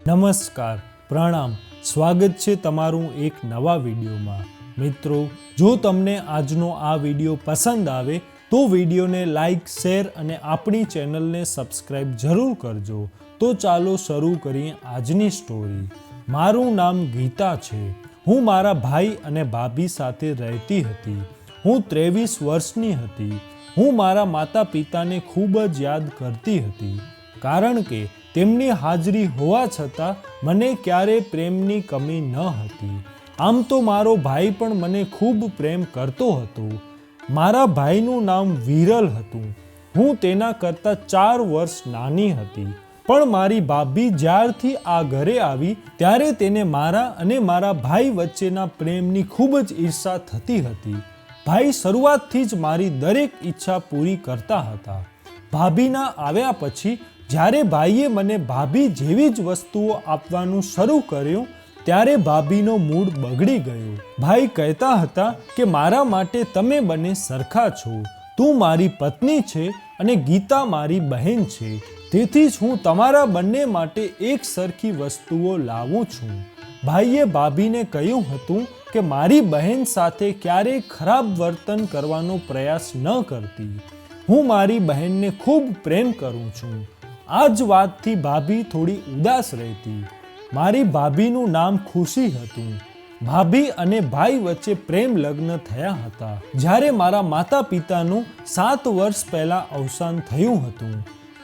નમસ્કાર, પ્રણામ, સ્વાગત છે તમારું એક નવા વિડીયોમાં। મિત્રો, જો તમને આજનો આ વિડીયો પસંદ આવે તો વિડીયોને લાઈક, શેર અને આપણી ચેનલને સબસ્ક્રાઈબ જરૂર કરજો। તો ચાલો શરૂ કરીએ આજની સ્ટોરી। મારું નામ ગીતા છે। હું મારા ભાઈ અને ભાભી સાથે રહેતી હતી। હું 23 વર્ષની હતી। હું મારા માતા પિતાને ખૂબ જ યાદ કરતી હતી, કારણ કે તેમની હાજરી હોવા છતાં મને ક્યારેય પ્રેમની કમી ન હતી। આમ તો મારો ભાઈ પણ મને ખૂબ પ્રેમ કરતો હતો। મારા ભાઈનું નામ વિરલ હતું। હું તેના કરતાં 4 વર્ષ નાની હતી, પણ મારી ભાભી જ્યારથી આ ઘરે આવી ત્યારે તેને મારા અને મારા ભાઈ વચ્ચેના પ્રેમની ખૂબ જ ઈર્ષા થતી હતી। ભાઈ શરૂઆતથી જ મારી દરેક ઈચ્છા પૂરી કરતા હતા। ભાભીના આવ્યા પછી જ્યારે ભાઈએ મને ભાભી જેવી જ વસ્તુઓ આપવાનું શરૂ કર્યું ત્યારે ભાભીનો મૂડ બગડી ગયો। ભાઈ કહેતા હતા કે મારા માટે તમે બંને સરખા છો। તું મારી પત્ની છે અને ગીતા મારી બહેન છે, તેથી જ હું તમારા બંને માટે એક સરખી વસ્તુઓ લાવું છું। ભાઈએ ભાભીને કહ્યું હતું કે મારી બહેન સાથે ક્યારેય ખરાબ વર્તન કરવાનો પ્રયાસ ન કરતી। હું મારી બહેનને ખૂબ પ્રેમ કરું છું। આ જ વાતથી ભાભી થોડી ઉદાસ રહેતી। મારી ભાભીનું નામ ખુશી હતું। ભાભી અને ભાઈ વચ્ચે પ્રેમ લગ્ન થયા હતા જ્યારે મારા માતા પિતાનું 7 વર્ષ પહેલા અવસાન થયું હતું।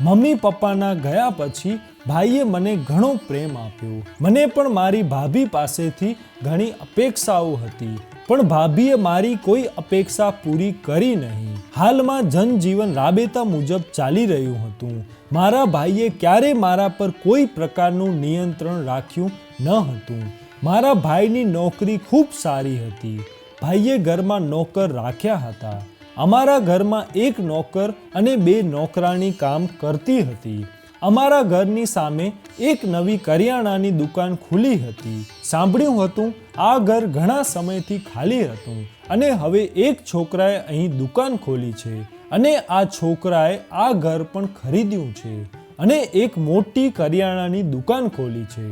મમ્મી પપ્પાના ગયા પછી ભાઈએ મને ઘણો પ્રેમ આપ્યો। મને પણ મારી ભાભી પાસેથી ઘણી અપેક્ષાઓ હતી, પણ ભાભીએ મારી કોઈ અપેક્ષા પૂરી કરી નહીં। હાલમાં જનજીવન રાબેતા મુજબ ચાલી રહ્યું હતું। મારા ભાઈએ ક્યારેય મારા પર કોઈ પ્રકારનું નિયંત્રણ રાખ્યું ન હતું। મારા ભાઈની નોકરી ખૂબ સારી હતી। ભાઈએ ઘરમાં નોકર રાખ્યા હતા। અમારા ઘરમાં એક નોકર અને 2 નોકરાણી કામ કરતી હતી। અમારા ઘરની સામે એક નવી કરિયાણાની દુકાન ખુલી હતી। સાંભળ્યું હતું આ ઘર ઘણા સમયથી ખાલી હતું અને હવે એક છોકરાએ અહીં દુકાન ખોલી છે અને આ છોકરાએ આ ઘર પણ ખરીદ્યું છે અને એક મોટી કરિયાણાની દુકાન ખોલી છે।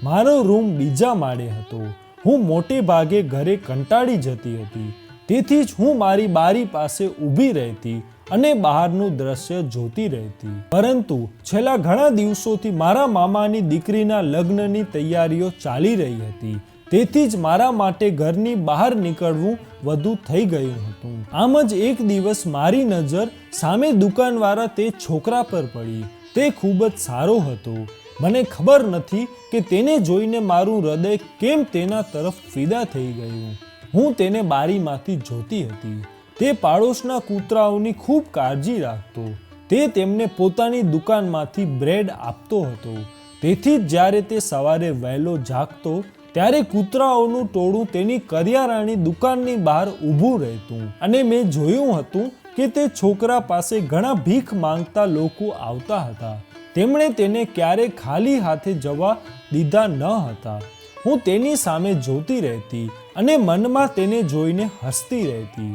મારો રૂમ બીજા માળે હતો। હું મોટે ભાગે ઘરે કંટાળી જતી હતી, તેથી જ હું મારી બારી પાસે ઊભી રહેતી અને બહારનું દ્રશ્ય જોતી રહેતી। પરંતુ છેલ્લા ઘણા દિવસોથી મારા મામાની દીકરીના લગ્નની તૈયારીઓ ચાલી રહી હતી, તેથી જ મારા માટે ઘરની બહાર નીકળવું વધુ થઈ ગયું હતું। આમ જ એક દિવસ મારી નજર સામે દુકાનવાળા તે છોકરા પર પડી। તે ખૂબ જ સારો હતો। મને ખબર નથી કે તેને જોઈને મારું હૃદય કેમ તેના તરફ ફિદા થઈ ગયું। હું તેને બારીમાંથી જોતી હતી। તે પાડોશના કૂતરાઓની ખૂબ કાળજી રાખતો। તે તેમને પોતાની દુકાનમાંથી બ્રેડ આપતો હતો, તેથી જ જ્યારે તે સવારે વહેલો જાગતો ત્યારે કૂતરાઓનું ટોળું તેની કરિયાણાની દુકાનની બહાર ઊભું રહેતું અને મેં જોયું હતું કે તે છોકરા પાસે ઘણા ભીખ માંગતા લોકો આવતા હતા। તેમણે તેને ક્યારેય ખાલી હાથે જવા દીધા ન હતા। હું તેની સામે જોતી રહેતી અને મનમાં તેને જોઈને હસતી રહેતી।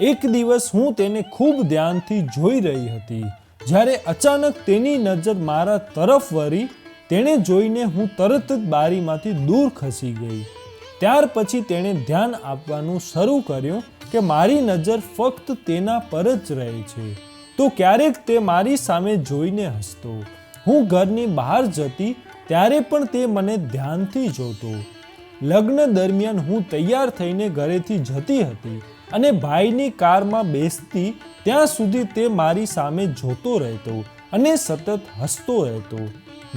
એક દિવસ હું તેને ખૂબ ધ્યાનથી જોઈ રહી હતી, જ્યારે અચાનક તેની નજર મારા તરફ વળી। તેણે જોઈને હું તરત જ બારીમાંથી દૂર ખસી ગઈ। ત્યાર પછી તેણે ધ્યાન આપવાનું શરૂ કર્યું કે મારી નજર ફક્ત તેના પર જ રહે છે, તો ક્યારેક તે મારી સામે જોઈને હસતો। હું ઘરની બહાર જતી ત્યારે પણ તે મને ધ્યાનથી જોતો। લગ્ન દરમિયાન હું તૈયાર થઈને ઘરેથી જતી હતી અને ભાઈની કારમાં બેસતી ત્યાં સુધી તે મારી સામે જોતો રહેતો અને સતત હસતો રહેતો।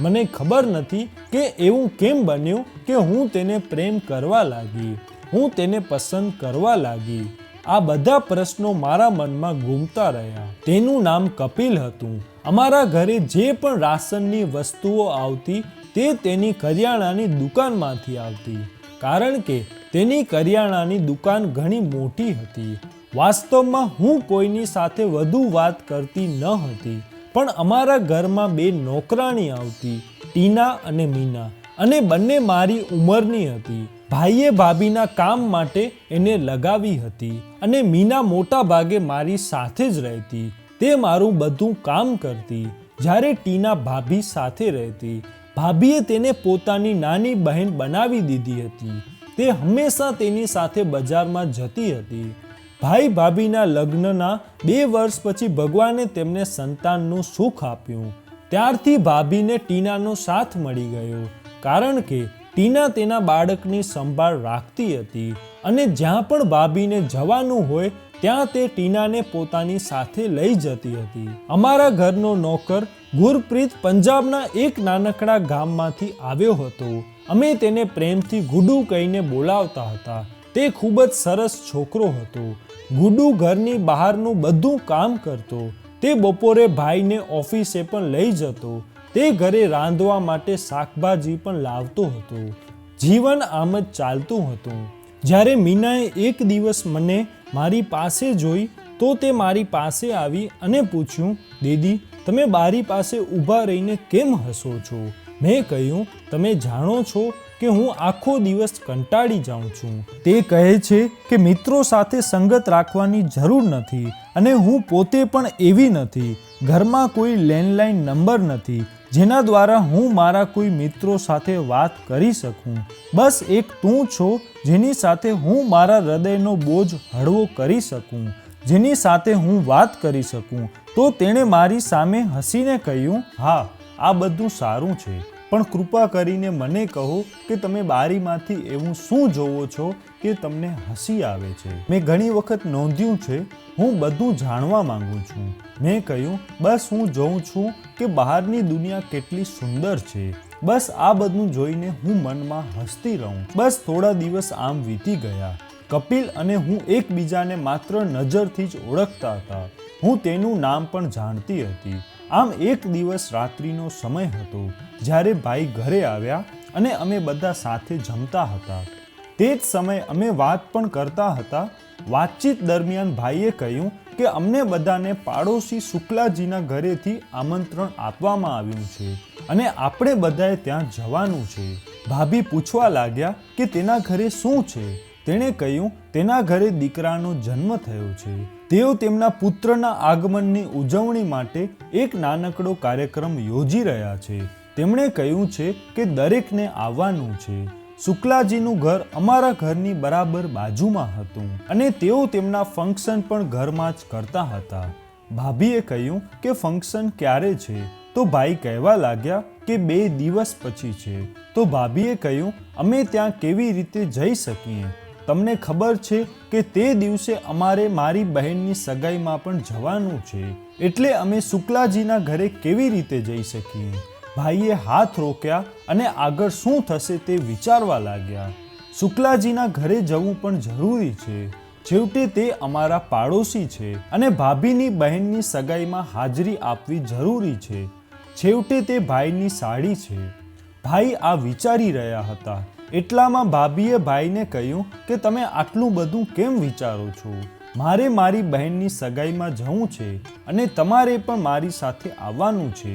મને ખબર નથી કે એવું કેમ બન્યું કે હું તેને પ્રેમ કરવા લાગી, હું તેને પસંદ કરવા લાગી। આ બધા પ્રશ્નો મારા મનમાં ઘૂમતા રહ્યા। તેનું નામ કપિલ હતું। અમારા ઘરે જે પણ રાશનની વસ્તુઓ આવતી તે તેની કરિયાણાની દુકાનમાંથી આવતી, કારણ કે તેની કરિયાણાની દુકાન ઘણી મોટી હતી। વાસ્તવમાં હું કોઈની સાથે વધુ વાત કરતી ન હતી, પણ અમારા ઘરમાં 2 નોકરાણી આવતી, ટીના અને મીના, અને બંને મારી ઉંમરની હતી। ભાઈએ ભાભીના કામ માટે એને લગાવી હતી અને મીના મોટા ભાગે મારી સાથે જ રહેતી। તે મારું બધું કામ કરતી, જ્યારે ટીના ભાભી સાથે રહેતી। ભાભીએ તેને પોતાની નાની બહેન બનાવી દીધી હતી. તે હંમેશા તેની સાથે બજારમાં જતી હતી. ભાઈ ભાભીના લગ્નના 2 વર્ષ પછી ભગવાને તેમને સંતાનનું સુખ આપ્યું. ત્યારથી ભાભીને ટીનાનો સાથ મળી ગયો, કારણ કે ટીના તેના બાળકની સંભાળ રાખતી હતી અને જ્યાં પણ ભાભીને જવાનું હોય ત્યાં તે ટીનાને પોતાની સાથે લઈ જતી હતી. અમારા ઘરનો નોકર ગુરપ્રીત પંજાબના એક નાનકડા ગામમાંથી આવ્યો હતો. અમે તેને પ્રેમથી ગુડુ કહીને બોલાવતા હતા. તે ખૂબ જ સરસ છોકરો હતો. ગુડુ ઘરની બહારનું બધું કામ કરતો. તે બપોરે ભાઈને ઓફિસે પણ લઈ જતો. તે ઘરે રાંધવા માટે શાકભાજી પણ લાવતો હતો. જીવન આમ જ ચાલતું હતું. જ્યારે મીનાએ એક દિવસ મને મારી પાસે જોઈ તો તે મારી પાસે આવી અને પૂછ્યું, દીદી, તમે બારી પાસે ઊભા રહીને કેમ હસો છો? મેં કહ્યું, તમે જાણો છો કે હું આખો દિવસ કંટાળી જાઉં છું. તે કહે છે કે મિત્રો સાથે સંગત રાખવાની જરૂર નથી અને હું પોતે પણ એવી નથી. ઘરમાં કોઈ લેન્ડલાઇન નંબર નથી જેના દ્વારા હું મારા કોઈ મિત્રો સાથે વાત કરી શકું. બસ એક તું છો જેની સાથે હું મારા હૃદયનો બોજ હળવો કરી શકું, જેની સાથે હું વાત કરી શકું. તો તેણે મારી સામે હસીને કહ્યું, હા, આ બધું સારું છે, પણ કૃપા કરીને મને કહો કે તમે બારીમાંથી એવું શું જોવો છો કે તમને હસી આવે છે? મેં ઘણી વખત નોંધ્યું છે, હું બધું જાણવા માંગુ છું. મેં કહ્યું, બસ હું જોઉં છું કે બહારની દુનિયા કેટલી સુંદર છે. બસ આ બધું જોઈને હું મનમાં હસતી રહું. બસ થોડા દિવસ આમ વીતી ગયા. કપિલ અને હું એકબીજાને માત્ર નજરથી જ ઓળખતા હતા. હું તેનું નામ પણ જાણતી હતી. આમ એક દિવસ રાત્રિનો સમય હતો જ્યારે ભાઈ ઘરે આવ્યા અને અમે બધા સાથે જમતા હતા. તે જ સમયે અમે વાત પણ કરતા હતા. વાતચીત દરમિયાન ભાઈએ કહ્યું કે અમને બધાને પાડોશી શુક્લાજીના ઘરેથી આમંત્રણ આપવામાં આવ્યું છે અને આપણે બધાએ ત્યાં જવાનું છે. ભાભી પૂછવા લાગ્યા કે તેના ઘરે શું છે? તેણે કહ્યું, તેના ઘરે દીકરાનો જન્મ થયો છે. તેઓ તેમના પુત્રના આગમનની ઉજવણી માટે એક નાનકડો કાર્યક્રમ યોજી રહ્યા છે. તેમણે કહ્યું છે કે દરેકને આવવાનું છે. શુક્લાજીનું ઘર અમારા ઘરની બરાબર બાજુમાં હતું અને તેઓ તેમના ફંક્શન પણ ઘરમાં જ કરતા હતા. ભાભીએ કહ્યું કે ફંક્શન ક્યારે છે? તો ભાઈ કહેવા લાગ્યા કે 2 દિવસ પછી છે. તો ભાભીએ કહ્યું, અમે ત્યાં કેવી રીતે જઈ શકીએ? તમને ખબર છે કે તે દિવસે અમારે મારી બહેનની સગાઈમાં પણ જવાનું છે, એટલે અમે શુક્લાજીના ઘરે કેવી રીતે જઈ શકીએ? ભાઈએ હાથ રોક્યા અને આગળ શું થશે તે વિચારવા લાગ્યા. શુક્લાજીના ઘરે જવું પણ જરૂરી છે. છેવટે તે અમારા પાડોશી છે અને ભાભીની બહેનની સગાઈમાં હાજરી આપવી જરૂરી છે. છેવટે તે ભાઈની સાડી છે. ભાઈ આ વિચારી રહ્યા હતા. એટલામાં ભાભીએ ભાઈને કહ્યું કે તમે આટલું બધું કેમ વિચારો છો? મારે મારી બહેનની સગાઈમાં જવું છે અને તમારે પણ મારી સાથે આવવાનું છે.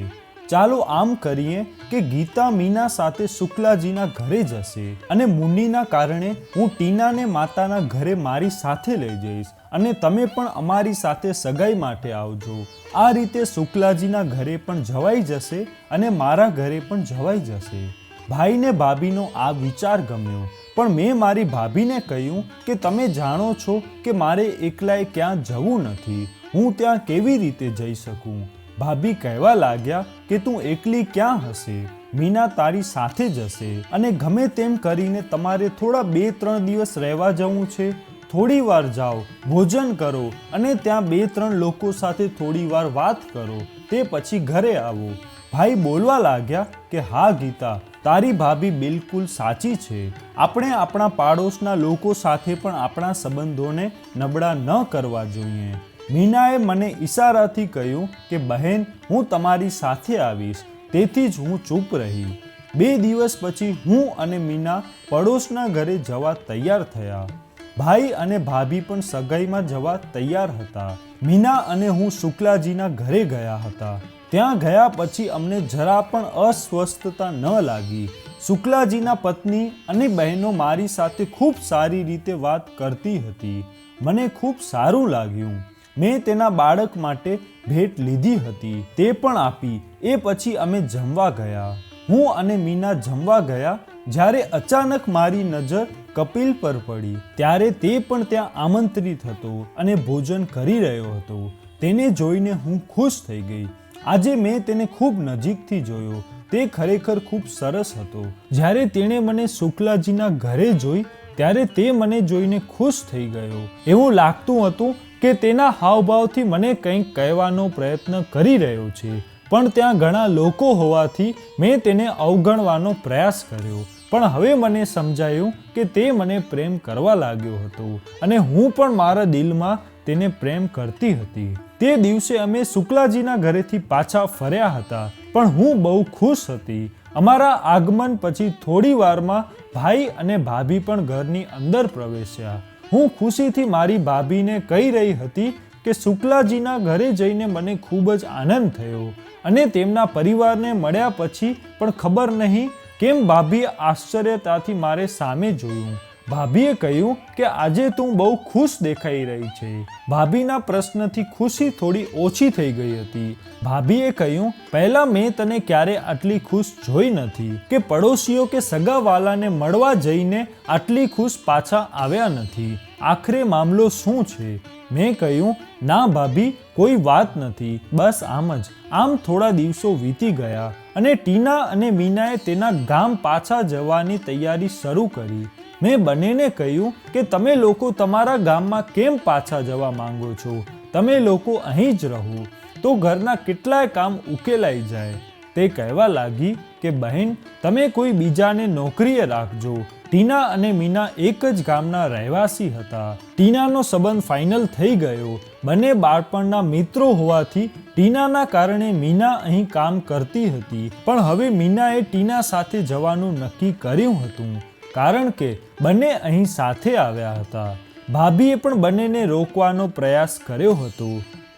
ચાલો આમ કરીએ કે ગીતા મીના સાથે શુક્લાજીના ઘરે જશે અને મુન્નીના કારણે હું ટીનાને માતાના ઘરે મારી સાથે લઈ જઈશ અને તમે પણ અમારી સાથે સગાઈ માટે આવજો. આ રીતે શુક્લાજીના ઘરે પણ જવાઈ જશે અને મારા ઘરે પણ જવાઈ જશે. ભાઈને ભાભીનો આ વિચાર ગમ્યો, પણ મેં મારી ભાભીને કહ્યું કે તમે જાણો છો કે મારે એકલાએ ક્યાં જવું નથી. હું ત્યાં કેવી રીતે જઈ શકું? ભાભી કહેવા લાગ્યા કે તું એકલી ક્યાં હશે? મીના તારી સાથે જશે અને ગમે તેમ કરીને તમારે થોડા 2-3 દિવસ રહેવા જવું છે. થોડી વાર જાઓ, ભોજન કરો અને ત્યાં 2-3 લોકો સાથે થોડી વાર વાત કરો. તે પછી ઘરે આવો. ભાઈ બોલવા લાગ્યા કે હા ગીતા, તારી ભાભી બિલકુલ સાચી છે. આપણે આપણા પાડોશના લોકો સાથે પણ આપણા સંબંધોને નબળા ન કરવા જોઈએ. મીનાએ મને ઈશારાથી કહ્યું કે બહેન, હું તમારી સાથે આવીશ. તેથી જ હું ચૂપ રહી. 2 દિવસ પછી હું અને મીના પડોશના ઘરે જવા તૈયાર થયા. ભાઈ અને ભાભી પણ સગાઈમાં જવા તૈયાર હતા. મીના અને હું શુક્લાજીના ઘરે ગયા હતા. ત્યાં ગયા પછી અમને જરા પણ અસ્વસ્થતા ન લાગી. શુક્લાજીના પત્ની અને બહેનો મારી સાથે ખૂબ સારી રીતે વાત કરતી હતી. મને ખૂબ સારું લાગ્યું. મેં તેના બાળક માટે ભેટ લીધી હતી, તે પણ આપી. એ પછી અમે જમવા ગયા. હું અને મીના જમવા ગયા જ્યારે અચાનક મારી નજર કપિલ પર પડી. ત્યારે તે પણ ત્યાં આમંત્રિત હતો અને ભોજન કરી રહ્યો હતો. તેને જોઈને હું ખુશ થઈ ગઈ. આજે મેં તેને ખૂબ નજીકથી જોયો. તે ખરેખર ખૂબ સરસ હતો. જ્યારે તેણે મને શુક્લાજીના ઘરે જોઈ ત્યારે તે મને જોઈને ખુશ થઈ ગયો. એવું લાગતું હતું કે તેના હાવભાવથી મને કંઈક કહેવાનો પ્રયત્ન કરી રહ્યો છે, પણ ત્યાં ઘણા લોકો હોવાથી મેં તેને અવગણવાનો પ્રયાસ કર્યો. પણ હવે મને સમજાયું કે તે મને પ્રેમ કરવા લાગ્યો હતો અને હું પણ મારા દિલમાં તેને પ્રેમ કરતી હતી. તે દિવસે અમે શુક્લાજીના ઘરેથી પાછા ફર્યા હતા, પણ હું બહુ ખુશ હતી. અમારા આગમન પછી થોડી વારમાં ભાઈ અને ભાભી પણ ઘરની અંદર પ્રવેશ્યા. હું ખુશીથી મારી ભાભીને કહી રહી હતી કે શુક્લાજીના ઘરે જઈને મને ખૂબ જ આનંદ થયો અને તેમના પરિવારને મળ્યા પછી પણ ખબર નહીં કેમ ભાભીએ આશ્ચર્યતાથી મારે સામે જોયું. ભાભીએ કહ્યું કે આજે તું બહુ ખુશ દેખાઈ રહી છે. ભાભીના પ્રશ્નથી ખુશી થોડી ઓછી થઈ ગઈ હતી. ભાભીએ કહ્યું, પહેલા મેં તને ક્યારે આટલી ખુશ જોઈ નથી કે પડોશીઓ કે સગાવાલાને મળવા જઈને આટલી ખુશ પાછા આવ્યા નથી. આખરે મામલો શું છે? મેં કહ્યું, ના ભાભી, કોઈ વાત નથી, બસ આમ જ. આમ થોડા દિવસો વીતી ગયા અને ટીના અને મીનાએ તેના ગામ પાછા જવાની તૈયારી શરૂ કરી. મેં બંનેને કહ્યું કે તમે લોકો તમારા ગામમાં કેમ પાછા જવા માંગો છો? તમે લોકો અહીં જ રહો તો ઘરના કેટલાય કામ ઉકેલાઈ જાય. તે કહેવા લાગી કે બહેન, તમે કોઈ બીજાને નોકરીએ રાખજો. ટીના અને મીના એક જ ગામના રહેવાસી હતા. ટીનાનો સંબંધ ફાઇનલ થઈ ગયો. બંને બાળપણના મિત્રો હોવાથી ટીનાના કારણે મીના અહીં કામ કરતી હતી. પણ હવે મીનાએ ટીના સાથે જવાનું નક્કી કર્યું હતું કારણ કે બંને અહીં સાથે આવ્યા હતા. ભાભીએ પણ બંનેને રોકવાનો પ્રયાસ કર્યો હતો,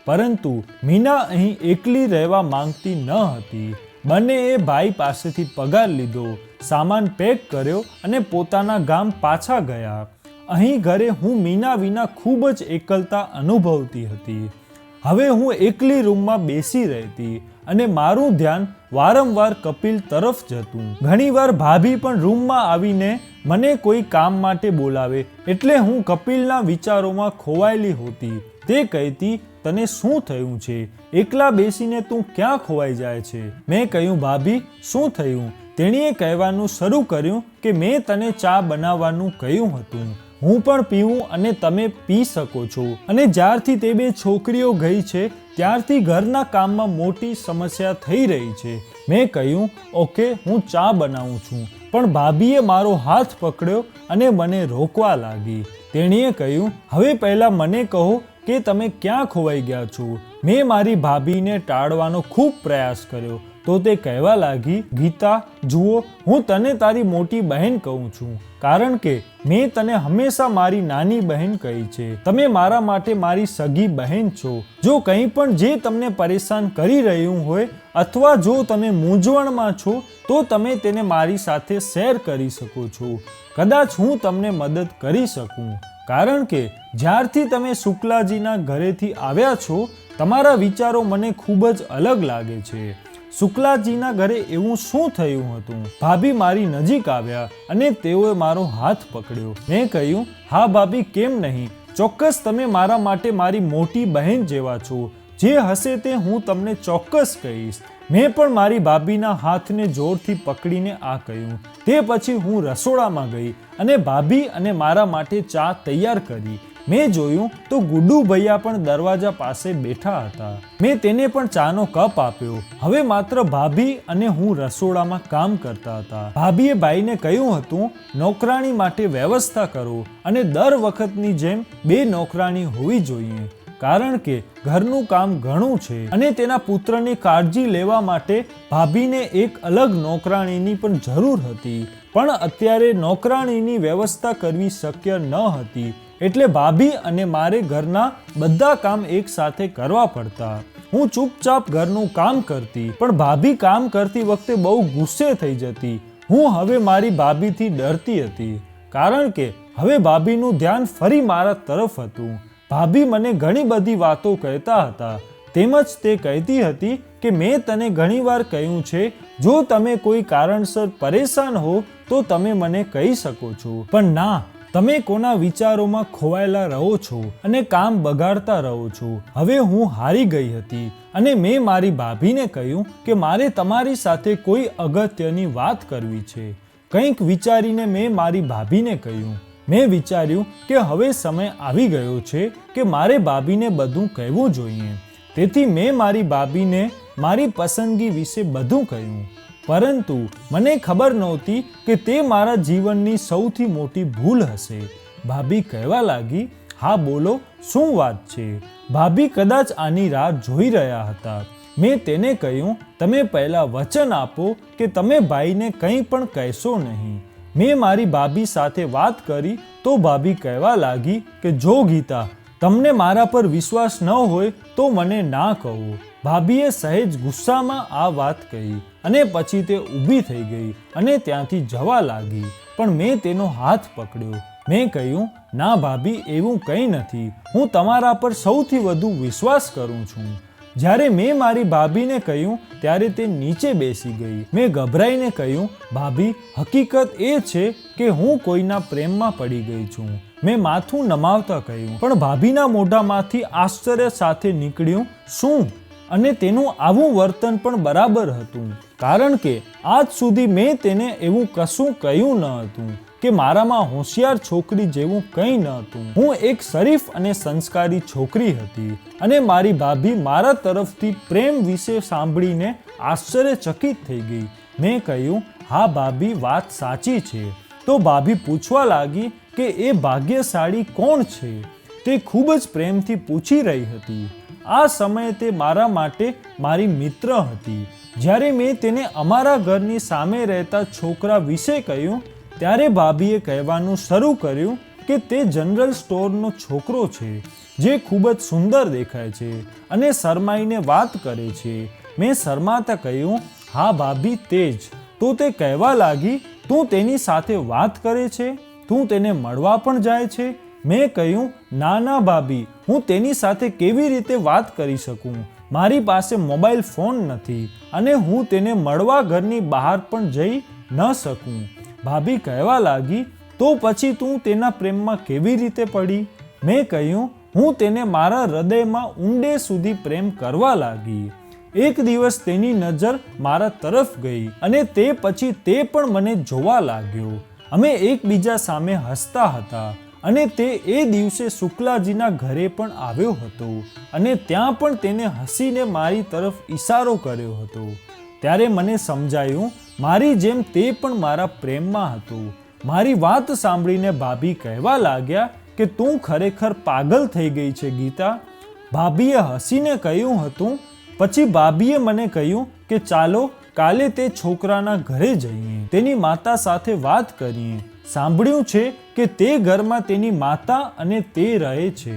પરંતુ મીના અહીં એકલી રહેવા માંગતી ન હતી. બંનેએ ભાઈ પાસેથી પગાર લીધો, સામાન પેક કર્યો અને પોતાના ગામ પાછા ગયા. અહીં ઘરે હું મીના વિના ખૂબ જ એકલતા અનુભવતી હતી. હવે હું એકલી રૂમમાં બેસી રહેતી અને મારું ધ્યાન વારંવાર કપિલ તરફ જતું. ઘણીવાર ભાભી પણ રૂમમાં આવીને મને કોઈ કામ માટે બોલાવે એટલે હું કપિલના વિચારોમાં ખોવાયેલી હોતી. તે કહેતી, તને શું થયું છે? એકલા બેસીને તું ક્યાં ખોવાઈ જાય છે? મેં કહ્યું, ભાભી, શું થયું? તેણીએ કહેવાનું શરૂ કર્યું કે મેં તને ચા બનાવવાનું કહ્યું હતું. હું પણ પીવું અને તમે પી શકો છો. અને જ્યારથી તે બે છોકરીઓ ગઈ છે ત્યારથી ઘરના કામમાં મોટી સમસ્યા થઈ રહી છે. મેં કહ્યું, ઓકે, હું ચા બનાવું છું. પણ ભાભીએ મારો હાથ પકડ્યો અને મને રોકવા લાગી. તેણીએ કહ્યું, હવે પહેલા મને કહો કે તમે ક્યાં ખોવાઈ ગયા છો? મેં મારી ભાભીને ટાળવાનો ખૂબ પ્રયાસ કર્યો તો તે કહેવા લાગી, ગીતા, જુઓ, હું તને તારી મોટી બહેન કહું છું કારણ કે મેં તને હંમેશા મારી નાની બહેન કહી છે. તમે મારા માટે મારી સગી બહેન છો. જો કંઈ પણ જે તમને પરેશાન કરી રહ્યું હોય અથવા જો તમે મૂંઝવણમાં છો તો તમે તેને મારી સાથે શેર કરી શકો છો. કદાચ હું તમને મદદ કરી શકું કારણ કે જ્યારથી તમે શુક્લાજીના ઘરેથી આવ્યા છો તમારા વિચારો મને ખૂબ જ અલગ લાગે છે. શુક્લાજીના ઘરે એવું શું થયું હતું? ભાભી મારી નજીક આવ્યા અને તેઓએ મારો હાથ પકડ્યો. મેં કહ્યું, હા ભાભી, કેમ નહીં, ચોક્કસ તમે મારા માટે મારી મોટી બહેન જેવા છો. જે હશે તે હું તમને ચોક્કસ કહીશ. મેં પણ મારી ભાભીના હાથને જોરથી પકડીને આ કહ્યું. તે પછી હું રસોડામાં ગઈ અને ભાભી અને મારા માટે ચા તૈયાર કરી. મેં જોયું તો ગુડ્ડુ ભૈયા પણ દરવાજા પાસે બેઠા હતા. મેં તેને પણ ચાનો કપ આપ્યો. હવે માત્ર ભાભી અને હું રસોડામાં કામ કરતા હતા. ભાભીએ ભાઈને કહ્યું હતું, નોકરાણી માટે વ્યવસ્થા કરો અને દર વખતની જેમ 2 નોકરાણી હોવી જોઈએ કારણ કે ઘરનું કામ ઘણું છે અને તેના પુત્રની કાળજી લેવા માટે ભાભીને એક અલગ નોકરાણીની પણ જરૂર હતી. પણ અત્યારે નોકરાણીની વ્યવસ્થા કરવી શક્ય ન હતી એટલે ભાભી અને મારે ઘરના બધા કામ એક સાથે કરવા પડતા. હું ચૂપચાપ ઘરનું કામ કરતી પણ ભાભી કામ કરતી વખતે બહુ ગુસ્સે થઈ જતી. હું હવે મારી ભાભીથી ડરતી હતી કારણ કે હવે ભાભીનું ધ્યાન ફરી મારા તરફ હતું. ભાભી મને ઘણી બધી વાતો કહેતા હતા. તેમજ તે કહેતી હતી કે મેં તને ઘણીવાર કહ્યું છે, જો તમે કોઈ કારણસર પરેશાન હો તો તમે મને કહી શકો છો, પણ ના, તમે કોના વિચારોમાં ખોવાયેલા રહો છો અને કામ બગાડતા રહો છો. હવે હું હારી ગઈ હતી અને મેં મારી ભાભીને કહ્યું કે મારે તમારી સાથે કોઈ અગત્યની વાત કરવી છે. કંઈક વિચારીને મેં મારી ભાભીને કહ્યું. મેં વિચાર્યું કે હવે સમય આવી ગયો છે કે મારે ભાભીને બધું કહેવું જોઈએ. તેથી મેં મારી ભાભીને મારી પસંદગી વિશે બધું કહ્યું. પરંતુ મને ખબર નહોતી કે તે મારા જીવનની સૌથી મોટી ભૂલ હશે. ભાભી કહેવા લાગી, હા બોલો, શું વાત છે? ભાભી કદાચ આની રાહ જોઈ રહ્યા હતા. મેં તેને કહ્યું, તમે પહેલાં વચન આપો કે તમે ભાઈને કંઈ પણ કહેશો નહીં. મેં મારી ભાભી સાથે વાત કરી તો ભાભી કહેવા લાગી કે જો ગીતા, તમને મારા પર વિશ્વાસ ન હોય તો મને ના કહો. ભાભીએ સહેજ ગુસ્સામાં આ વાત કહી અને પછી તે ઊભી થઈ ગઈ અને ત્યાંથી જવા લાગી. પણ મેં તેનો હાથ પકડ્યો. મેં કહ્યું, ના ભાભી, એવું કંઈ નથી. હું તમારા પર સૌથી વધુ વિશ્વાસ કરું છું. જ્યારે મેં મારી ભાભીને કહ્યું ત્યારે તે નીચે બેસી ગઈ. મેં ગભરાઈને કહ્યું, ભાભી, હકીકત એ છે કે હું કોઈના પ્રેમમાં પડી ગઈ છું. મેં માથું નમાવતા કહ્યું. પણ ભાભીના મોઢામાંથી આશ્ચર્ય સાથે નીકળ્યું, શું? અને તેનું આવું વર્તન પણ બરાબર હતું, કારણ કે આજ સુધી મેં તેને એવું કશું કહ્યું ન હતું કે મારામાં હોશિયાર છોકરી જેવું કંઈ ન હતું. હું એક શરીફ અને સંસ્કારી છોકરી હતી અને મારી ભાભી મારા તરફથી પ્રેમ વિશે સાંભળીને આશ્ચર્યચકિત થઈ ગઈ. મેં કહ્યું, હા ભાભી, વાત સાચી છે. તો ભાભી પૂછવા લાગી કે એ ભાગ્યશાળી કોણ છે? તે ખૂબ જ પ્રેમથી પૂછી રહી હતી. આ સમયે તે મારા માટે મારી મિત્ર હતી. જ્યારે મેં તેને અમારા ઘરની સામે રહેતા છોકરા વિશે કહ્યું ત્યારે ભાભીએ કહેવાનું શરૂ કર્યું કે તે જનરલ સ્ટોરનો છોકરો છે જે ખૂબ જ સુંદર દેખાય છે અને શરમાઈને વાત કરે છે. મેં શરમાતા કહ્યું, હા ભાભી, તે જ. તો તે કહેવા લાગી, તું તેની સાથે વાત કરે છે? તું તેને મળવા પણ જાય છે? મેં કહ્યું, ના ના ભાભી, હું તેની સાથે કેવી રીતે વાત કરી શકું? મારી પાસે મોબાઈલ ફોન નથી અને હું તેને મળવા ઘરની બહાર પણ જઈ ન શકું. ભાભી કહેવા લાગી, તો પછી તું તેના પ્રેમમાં કેવી રીતે પડી? મેં કહ્યું, હું તેને મારા હૃદયમાં ઊંડે સુધી પ્રેમ કરવા લાગી. એક દિવસ તેની નજર મારા તરફ ગઈ અને તે પછી તે પણ મને જોવા લાગ્યો. અમે એકબીજા સામે હસતા હતા અને તે એ દિવસે શુક્લાજીના ઘરે પણ આવ્યો હતો અને ત્યાં પણ તેને હસીને મારી તરફ ઈશારો કર્યો હતો. ત્યારે મને સમજાયું, મારી જેમ તે પણ મારા પ્રેમમાં હતો. મારી વાત સાંભળીને ભાભી કહેવા લાગ્યા કે તું ખરેખર પાગલ થઈ ગઈ છે ગીતા. ભાભીએ હસીને કહ્યું હતું. પછી ભાભીએ મને કહ્યું કે ચાલો કાલે તે છોકરાના ઘરે જઈએ, તેની માતા સાથે વાત કરીએ. સાંભળ્યું છે કે તે ઘરમાં તેની માતા અને તે રહે છે.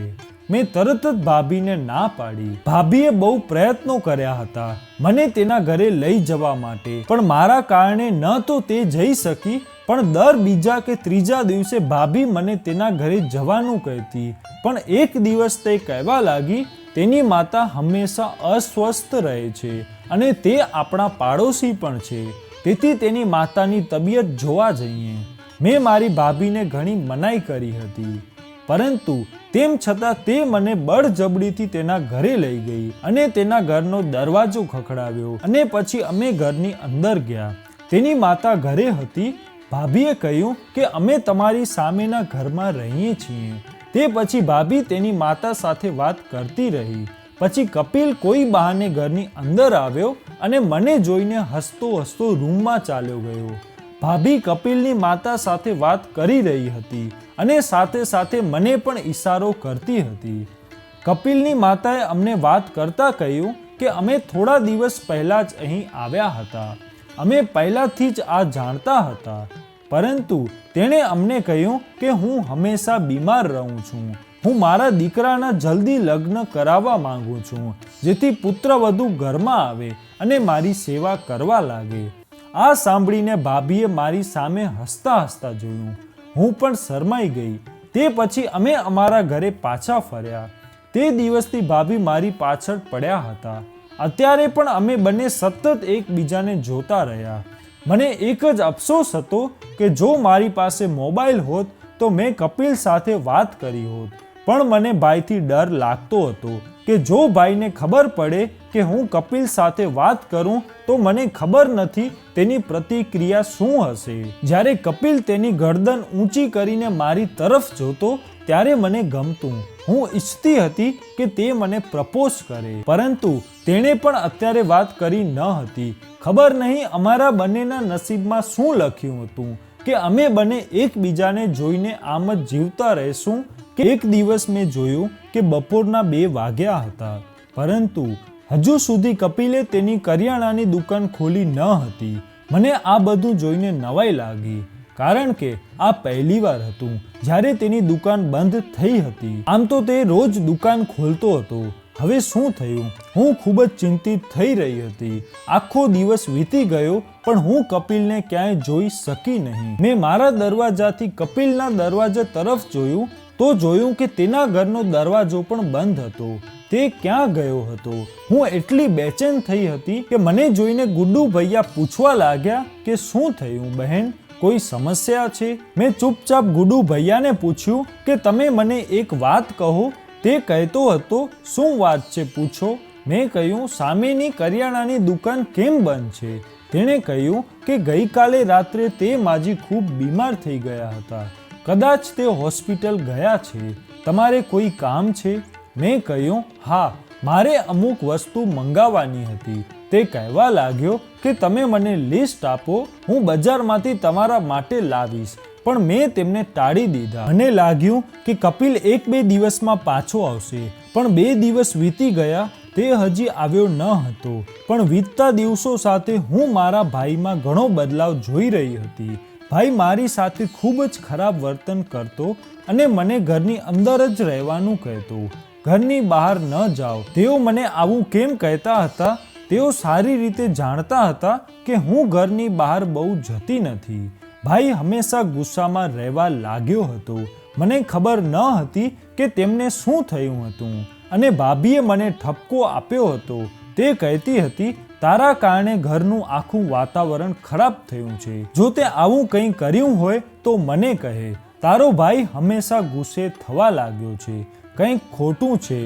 મેં તરત જ ભાભીને ના પાડી. ભાભીએ બહુ પ્રયત્નો કર્યા હતા મને તેના ઘરે લઈ જવા માટે, પણ મારા કારણે ન તો તે જઈ શકી, પણ દર બીજા કે ત્રીજા દિવસે ભાભી મને તેના ઘરે જવાનું કહેતી. પણ એક દિવસ તે કહેવા લાગી, તેની માતા હંમેશા અસ્વસ્થ રહે છે અને તે આપણા પાડોશી પણ છે, તેથી તેની માતાની તબિયત જોવા જઈએ. મેં મારી ભાભીને ઘણી મનાઈ કરી હતી, પરંતુ તેમ છતાં તે મને બળજબરીથી તેના ઘરે લઈ ગઈ અને તેના ઘરનો દરવાજો ખખડાવ્યો અને પછી અમે ઘરની અંદર ગયા. તેની માતા ઘરે હતી. ભાભીએ કહ્યું કે અમે તમારી સામેના ઘરમાં રહીએ છીએ. તે પછી ભાભી તેની માતા સાથે વાત કરતી રહી. પછી કપિલ કોઈ બહાને ઘરની અંદર આવ્યો અને મને જોઈને હસતો હસતો રૂમમાં ચાલ્યો ગયો. ભાભી કપિલની માતા સાથે વાત કરી રહી હતી અને સાથે સાથે મને પણ ઈશારો કરતી હતી. કપિલની માતાએ અમને વાત કરતા કહ્યું કે અમે થોડા દિવસ પહેલા જ અહીં આવ્યા હતા. અમે પહેલાથી જ આ જાણતા હતા, પરંતુ તેણે અમને કહ્યું કે હું હંમેશા બીમાર રહું છું. હું મારા દીકરાના જલ્દી લગ્ન કરાવવા માંગુ છું, જેથી પુત્રવધુ ઘરમાં આવે અને મારી સેવા કરવા લાગે. આ સાંભળીને ભાભીએ મારી સામે હસતા હસતા જોયું. હું પણ શરમાઈ ગઈ. તે પછી અમે અમારા ઘરે પાછા ફર્યા. તે તે દિવસથી ભાભી મારી પાછળ પડ્યા હતા. અત્યારે પણ અમે બંને સતત એકબીજાને જોતા રહ્યા. મને એક જ અફસોસ હતો કે જો મારી પાસે મોબાઈલ હોત તો મેં કપિલ સાથે વાત કરી હોત. પણ મને ભાઈથી ડર લાગતો હતો કે જો ભાઈને ખબર પડે કે હું કપિલ સાથે વાત કરું તો મને ખબર નથી તેની પ્રતિક્રિયા શું હશે. જ્યારે કપિલ તેની ગરદન ઊંચી કરીને મારી તરફ જોતો ત્યારે મને ગમતું. હું ઈચ્છતી હતી કે તે મને પ્રપોઝ કરે, પરંતુ તેણે પણ અત્યારે વાત કરી ન હતી. ખબર નહીં અમારા બંનેના નસીબમાં શું લખ્યું હતું કે અમે બંને એકબીજાને જોઈને આમ જ જીવતા રહેશું. કે એક દિવસ મેં જોયું કે બપોરના 2 વાગ્યા હતા, પરંતુ હજુ સુધી કપિલે તેની કરિયાણાની દુકાન ખોલી ન હતી. મને આ બધું જોઈને નવાઈ લાગી, કારણ કે આ પહેલીવાર હતું જ્યારે તેની દુકાન બંધ થઈ હતી. આમ તો તે રોજ દુકાન ખોલતો હતો. હવે શું થયું? હું ખૂબ જ ચિંતિત થઈ રહી હતી. આખો દિવસ વીતી ગયો પણ હું કપિલને ક્યાંય જોઈ શકી નહીં. મેં મારા દરવાજાથી કપિલના દરવાજા તરફ જોયું તો જોયું કે તેના ઘરનો દરવાજો પણ બંધ હતો. તે ક્યાં ગયો હતો? હું એટલી બેચેન થઈ હતી કે મને જોઈને ગુડ્ડુ ભૈયા પૂછવા લાગ્યા કે શું થયું બહેન, કોઈ સમસ્યા છે? મેં ચૂપચાપ ગુડ્ડુ ભૈયાને પૂછ્યું કે તમે મને એક વાત કહો. તે કહેતો હતો શું વાત છે પૂછો. મેં કહ્યું સામેની કરિયાણાની દુકાન કેમ બંધ છે? તેણે કહ્યું કે ગઈકાલે રાત્રે તે માજી ખૂબ બીમાર થઈ ગયા હતા. કદાચ તે હોસ્પિટલ ગયા છે. તમારે કોઈ કામ છે? મેં કહ્યું હા, મારે અમુક વસ્તુ મંગાવવાની હતી. તે કહેવા લાગ્યો કે તમે મને લિસ્ટ આપો, હું બજારમાંથી તમારા માટે લાવીશ. પણ મેં તેમને ટાળી દીધા. મને લાગ્યું કે કપિલ 1-2 દિવસમાં પાછો આવશે, પણ 2 દિવસ વીતી ગયા, તે હજી આવ્યો ન હતો. પણ વીતતા દિવસો સાથે હું મારા ભાઈમાં ઘણો બદલાવ જોઈ રહી હતી. ભાઈ મારી સાથે ખૂબ જ ખરાબ વર્તન કરતો અને મને ઘરની અંદર જ રહેવાનું કહેતો. ઘરની બહાર ન જાઓ. તેઓ મને આવું કેમ કહેતા હતા? તેઓ સારી રીતે જાણતા હતા કે હું ઘરની બહાર બહુ જતી નથી. ભાઈ હંમેશા ગુસ્સામાં રહેવા લાગ્યો હતો. મને ખબર ન હતી કે તેમને શું થયું હતું. અને ભાભીએ મને ઠપકો આપ્યો હતો. તે કહેતી હતી તારા કારણે ઘરનું આખું વાતાવરણ ખરાબ થયું છે. જો તે આવું કંઈ કર્યું હોય તો મને કહે. તારો ભાઈ હંમેશા ગુસ્સે થવા લાગ્યો છે. કંઈક ખોટું છે.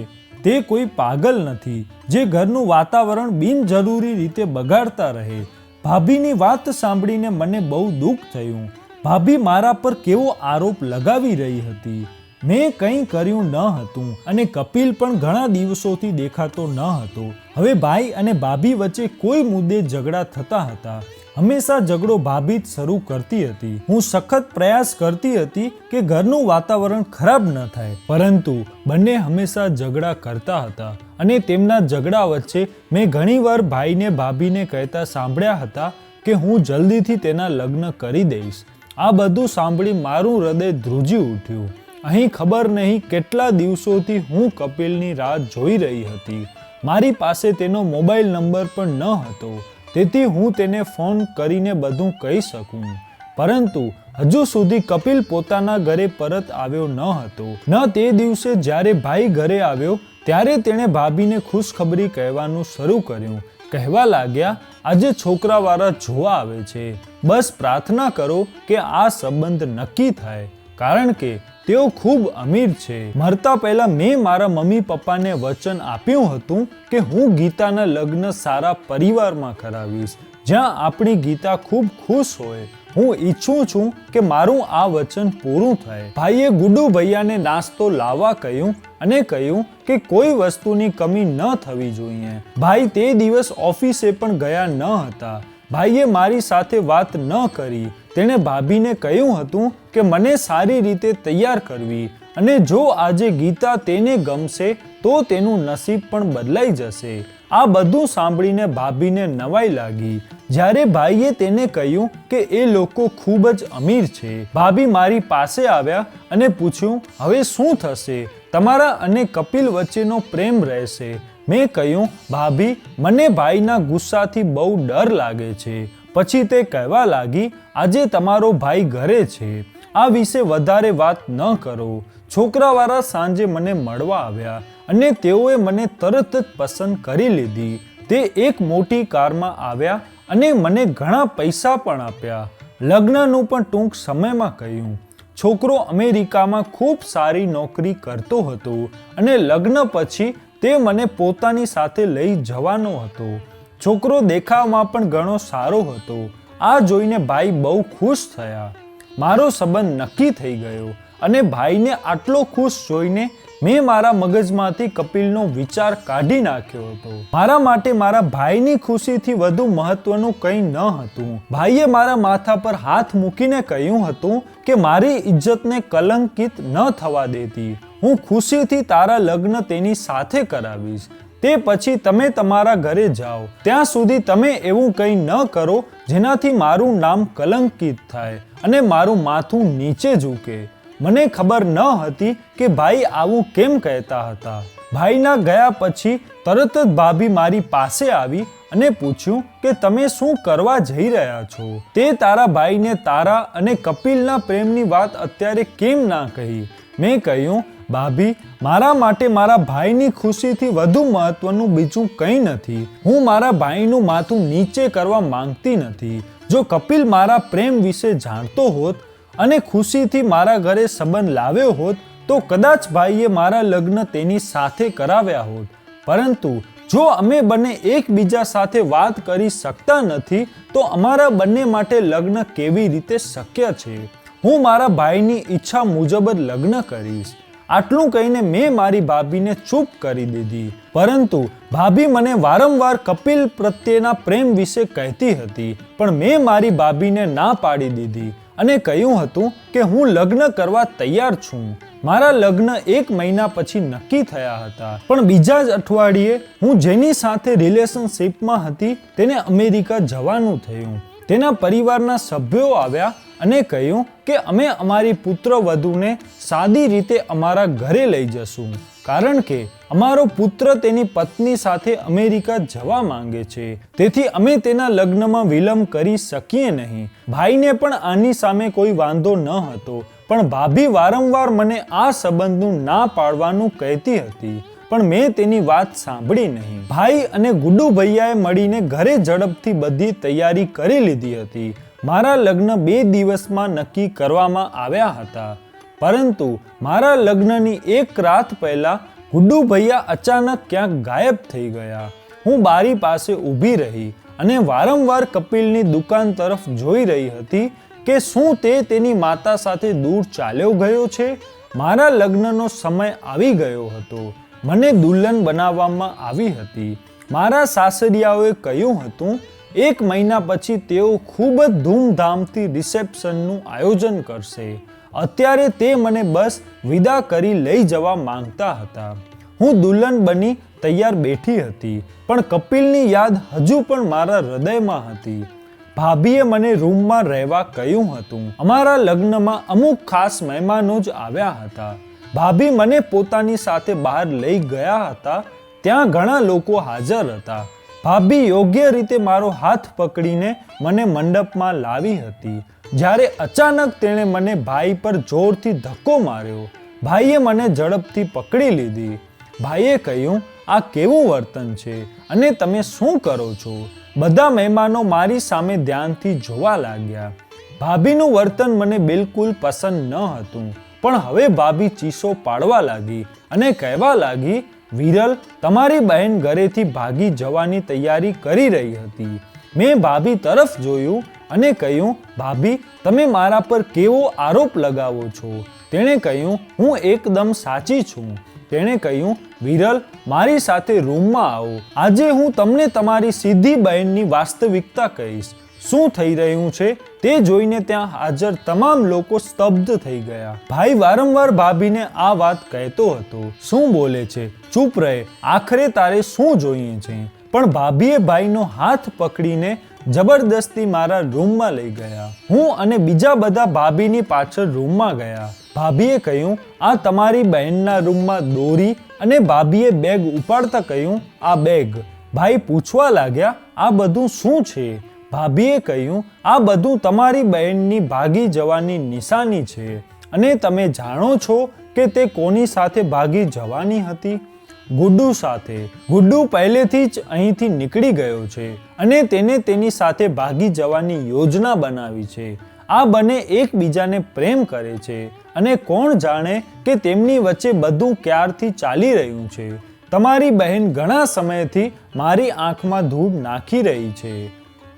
તે કોઈ પાગલ નથી જે ઘરનું વાતાવરણ બિનજરૂરી રીતે બગાડતા રહે. ભાભીની વાત સાંભળીને મને બહુ દુઃખ થયું. ભાભી મારા પર કેવો આરોપ લગાવી રહી હતી. મેં કંઈ કર્યું ન હતું અને કપિલ પણ ઘણા દિવસોથી દેખાતો ન હતો. હવે ભાઈ અને ભાભી વચ્ચે કોઈ મુદ્દે ઝઘડા થતા હતા. હંમેશા ઝઘડો ભાભી જ શરૂ કરતી હતી. હું સખત પ્રયાસ કરતી હતી કે ઘરનું વાતાવરણ ખરાબ ન થાય, પરંતુ બંને હંમેશા ઝઘડા કરતા હતા. અને તેમના ઝઘડા વચ્ચે મેં ઘણીવાર ભાઈને ભાભીને કહેતા સાંભળ્યા હતા કે હું જલ્દીથી તેના લગ્ન કરી દઈશ. આ બધું સાંભળી મારું હૃદય ધ્રુજી ઉઠ્યું. અહીં ખબર નહીં કેટલા દિવસોથી હું કપિલની રાહ જોઈ રહી હતી. મારી પાસે તેનો મોબાઈલ નંબર પણ ન હતો, તેથી હું તેને ફોન કરીને બધું કહી શકું. પરંતુ હજુ સુધી કપિલ પોતાના ઘરે પરત આવ્યો ન હતો. ન તે દિવસે જ્યારે ભાઈ ઘરે આવ્યો ત્યારે તેણે ભાભીને ખુશખબરી કહેવાનું શરૂ કર્યું. કહેવા લાગ્યા આજે છોકરાવાળા જોવા આવે છે. બસ પ્રાર્થના કરો કે આ સંબંધ નક્કી થાય, કારણ કે તેઓ ખૂબ અમીર છે. મરતા પહેલા મેં મારા મમ્મી પપ્પાને વચન આપ્યું હતું કે હું ગીતાના લગ્ન સારા પરિવારમાં કરાવીશ, જ્યાં આપણી ગીતા ખૂબ ખુશ હોય. હું ઈચ્છું છું કે મારું આ વચન પૂરું થાય. ભાઈએ ગુડ્ડુ ભૈયાને નાસ્તો લાવવા કહ્યું અને કહ્યું કે કોઈ વસ્તુની કમી ન થવી જોઈએ. ભાઈ તે દિવસ ઓફિસે પણ ગયા ન હતા. ભાઈએ મારી સાથે વાત ન કરી. તેણે ભાભીને કહ્યું હતું કે મને સારી રીતે તૈયાર કરવી, અને જો આજે ગીતા તેને ગમશે તો તેનું નસીબ પણ બદલાઈ જશે. આ બધું સાંભળીને ભાભીને નવાઈ લાગી. જ્યારે ભાઈએ તેને કહ્યું કે એ લોકો ખૂબ જ અમીર છે, ભાભી મારી પાસે આવ્યા અને પૂછ્યું હવે શું થશે? તમારા અને કપિલ વચ્ચેનો પ્રેમ રહેશે? મેં કહ્યું ભાભી મને ભાઈના ગુસ્સાથી બહુ ડર લાગે છે. પછી તે કહેવા લાગી આજે તમારો ભાઈ ઘરે છે, આ વિશે વધારે વાત ન કરો. છોકરાવાળા સાંજે મને મળવા આવ્યા અને તેઓએ મને તરત જ પસંદ કરી લીધી. તે એક મોટી કારમાં આવ્યા અને મને ઘણા પૈસા પણ આપ્યા. લગ્નનું પણ ટૂંક સમયમાં કહ્યું. છોકરો અમેરિકામાં ખૂબ સારી નોકરી કરતો હતો અને લગ્ન પછી તે મને પોતાની સાથે લઈ જવાનો હતો. છોકરો દેખાવમાં પણ ઘણો સારો હતો. આ જોઈને ભાઈ બહુ ખુશ થયા. મારો સંબંધ નક્કી થઈ ગયો અને ભાઈને આટલો ખુશ જોઈને મેં મારા મગજમાંથી કપિલનો વિચાર કાઢી નાખ્યો હતો. મારા માટે મારા ભાઈની ખુશીથી વધુ મહત્વનું કંઈ ન હતું. ભાઈએ મારા માથા પર હાથ મૂકીને કહ્યું હતું કે મારી ઇજ્જતને કલંકિત ન થવા દેતી. હું ખુશીથી તારા લગ્ન તેની સાથે કરાવીશ. તે પછી તમે તમારા ઘરે જાઓ. ત્યાં સુધી તમે એવું કંઈ ન કરો જેનાથી મારું નામ કલંકિત થાય અને મારું માથું નીચે ઝૂકે. મને ખબર ન હતી કે ભાઈ આવું કેમ કહેતા હતા. ભાઈના ગયા પછી તરત જ ભાભી મારી પાસે આવી અને પૂછ્યું કે તમે શું કરવા જઈ રહ્યા છો? તે તારા ભાઈને તારા અને કપિલના પ્રેમની વાત અત્યારે કેમ ના કહી? મેં કહ્યું, ભાભી, મારા માટે મારા ભાઈની ખુશીથી વધુ મહત્વનું બીજું કંઈ નથી. હું મારા ભાઈનું માથું નીચે કરવા માંગતી નથી. જો કપિલ મારા પ્રેમ વિશે જાણતો હોત અને ખુશીથી મારા ઘરે સંબંધ લાવ્યો હોત તો કદાચ ભાઈએ મારા લગ્ન તેની સાથે કરાવ્યા હોત. પરંતુ જો અમે બંને એકબીજા સાથે વાત કરી શકતા નથી તો અમારા બંને માટે લગ્ન કેવી રીતે શક્ય છે? હું મારા ભાઈની ઈચ્છા મુજબ જ લગ્ન કરીશ. આટલું કહીને મેં મારી ભાભીને ચૂપ કરી દીધી. પરંતુ ભાભી મને વારંવાર કપિલ પ્રત્યેના પ્રેમ વિશે કહેતી હતી, પણ મેં મારી ભાભીને ના પાડી દીધી અને કહ્યું હતું કે હું લગ્ન કરવા તૈયાર છું. મારા લગ્ન 1 મહિના પછી નક્કી થયા હતા, પણ બીજા જ અઠવાડિયે હું જેની સાથે રિલેશનશિપમાં હતી તેને અમેરિકા જવાનું થયું. તેના પરિવારના સભ્યો આવ્યા અને કહ્યું કે અમે અમારી પુત્રવધૂને સાદી રીતે અમારા ઘરે લઈ જશું, કારણ કે અમારો પુત્ર તેની પત્ની સાથે અમેરિકા જવા માંગે છે. તેથી અમે તેના લગ્નમાં વિલંબ કરી શકીએ નહીં. ભાઈને પણ આની સામે કોઈ વાંધો ન હતો, પણ ભાભી વારંવાર મને આ સંબંધનું ના પાડવાનું કહેતી હતી, પણ મેં તેની વાત સાંભળી નહીં. ભાઈ અને ગુડ્ડુ ભૈયાએ મળીને ઘરે ઝડપથી બધી તૈયારી કરી લીધી હતી. મારા લગ્ન 2 દિવસમાં નક્કી કરવામાં આવ્યા હતા, પરંતુ મારા લગ્નની 1 રાત પહેલા ગુડ્ડુ ભૈયા અચાનક ક્યાંક ગાયબ થઈ ગયા. હું બારી પાસે ઊભી રહી અને વારંવાર કપિલની દુકાન તરફ જોઈ રહી હતી કે શું તે તેની માતા સાથે દૂર ચાલ્યો ગયો છે. મારા લગ્નનો સમય આવી ગયો હતો. મને દુલ્હન બનાવવામાં આવી હતી. મારા સાસરિયાઓએ કહ્યું હતું 1 મહિના પછી તેઓ ખૂબ જ ધૂમધામથી રિસેપ્શનનું આયોજન કરશે. અત્યારે તે મને બસ વિદા કરી લઈ જવા માંગતા હતા. હું દુલ્હન બની તૈયાર બેઠી હતી, પણ કપિલની યાદ હજુ પણ મારા હૃદયમાં હતી. ભાભીએ મને રૂમમાં રહેવા કહ્યું હતું. અમારા લગ્નમાં અમુક ખાસ મહેમાનો જ આવ્યા હતા. ભાભી મને પોતાની સાથે બહાર લઈ ગયા હતા. ત્યાં ઘણા લોકો હાજર હતા. ભાભી યોગ્ય રીતે મારો હાથ પકડીને મને મંડપમાં લાવી હતી. જ્યારે અચાનક તેણે મને ભાઈ પર જોરથી ધક્કો માર્યો. ભાઈએ મને ઝડપથી પકડી લીધી. ભાઈએ કહ્યું, આ કેવું વર્તન છે અને તમે શું કરો છો? બધા મહેમાનો મારી સામે ધ્યાનથી જોવા લાગ્યા. ભાભીનું વર્તન મને બિલકુલ પસંદ ન હતું, પણ હવે ભાભી ચીસો પાડવા લાગી અને કહેવા લાગી, વિરલ, તમારી બહેન ઘરેથી ભાગી જવાની તૈયારી કરી રહી હતી. મેં ભાભી તરફ જોયું અને કહ્યું, ભાભી, તમે મારા પર કેવો આરોપ લગાવો છો? તેણે કહ્યું, હું એકદમ સાચી છું. તેણે કહ્યું, વિરલ, મારી સાથે રૂમમાં આવો. આજે હું તમને તમારી સીધી બહેનની વાસ્તવિકતા કહીશ. શું થઈ રહ્યું છે તે જોઈને ત્યાં હાજર તમામ લોકો સ્તબ્ધ થઈ ગયા. ભાઈ વારંવાર ભાભીને આ વાત કહેતો હતો, શું બોલે છે, ચૂપ રહે, આખરે તારે શું જોઈએ છે? પણ ભાભીએ ભાઈનો હાથ પકડીને જબરદસ્તી મારા રૂમમાં લઈ ગયા. હું અને બીજા બધા ભાભીની પાછળ રૂમમાં ગયા. ભાભીએ કહ્યું, આ તમારી બહેનના રૂમમાં દોરી, અને ભાભીએ બેગ ઉપાડતા કહ્યું, આ બેગ. ભાઈ પૂછવા લાગ્યા, આ બધું શું છે? ભાભીએ કહ્યું, આ બધું તમારી બહેનની ભાગી જવાની નિશાની છે અને તમે જાણો છો કે તે કોની સાથે ભાગી જવાની હતી? ગુડ્ડુ સાથે. ગુડ્ડુ પહેલેથી જ અહીંથી નીકળી ગયો છે અને તેને તેની સાથે ભાગી જવાની યોજના બનાવી છે. આ બંને એકબીજાને પ્રેમ કરે છે અને કોણ જાણે કે તેમની વચ્ચે બધું ક્યારથી ચાલી રહ્યું છે. તમારી બહેન ઘણા સમયથી મારી આંખમાં ધૂળ નાખી રહી છે,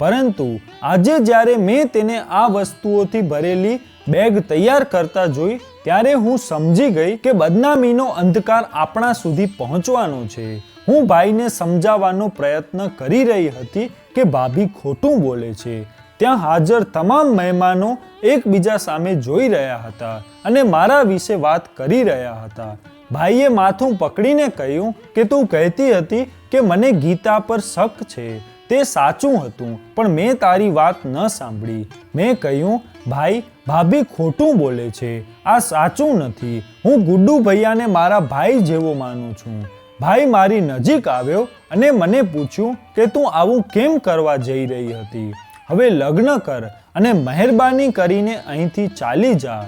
પરંતુ આજે જ્યારે મેં તેને આ વસ્તુઓથી ભરેલી બેગ તૈયાર કરતા જોઈ ત્યારે હું સમજી ગઈ કે બદનામીનો અંધકાર આપણા સુધી પહોંચવાનો છે. હું ભાઈને સમજાવવાનો પ્રયત્ન કરી રહી હતી કે ભાભી ખોટું બોલે છે. ત્યાં હાજર તમામ મહેમાનો એકબીજા સામે જોઈ રહ્યા હતા અને મારા વિશે વાત કરી રહ્યા હતા. ભાઈએ માથું પકડીને કહ્યું કે તું કહેતી હતી કે મને ગીતા પર શક છે. તે સાચું હતું, પણ મેં તારી વાત ન સાંભળી. મેં કહ્યું, ભાઈ, ભાભી ખોટું બોલે છે, આ સાચું નથી. હું ગુડ્ડુ ભૈયાને મારા ભાઈ જેવો માનું છું. ભાઈ મારી નજીક આવ્યો અને મને પૂછ્યું કે તું આવું કેમ કરવા જઈ રહી હતી? હવે લગ્ન કર અને મહેરબાની કરીને અહીંથી ચાલી જા.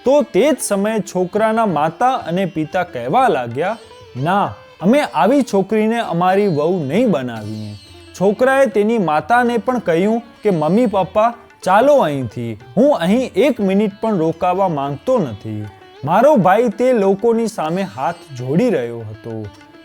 તો તે જ સમયે છોકરાના માતા અને પિતા કહેવા લાગ્યા, ના, અમે આવી છોકરીને અમારી વહુ નહીં બનાવીએ. છોકરાએ તેની માતાને પણ કહ્યું કે મમ્મી પપ્પા, ચાલો અહીંથી. હું અહીં 1 મિનિટ પણ રોકાવા માંગતો નથી. મારો ભાઈ તે લોકોની સામે હાથ જોડી રહ્યો હતો,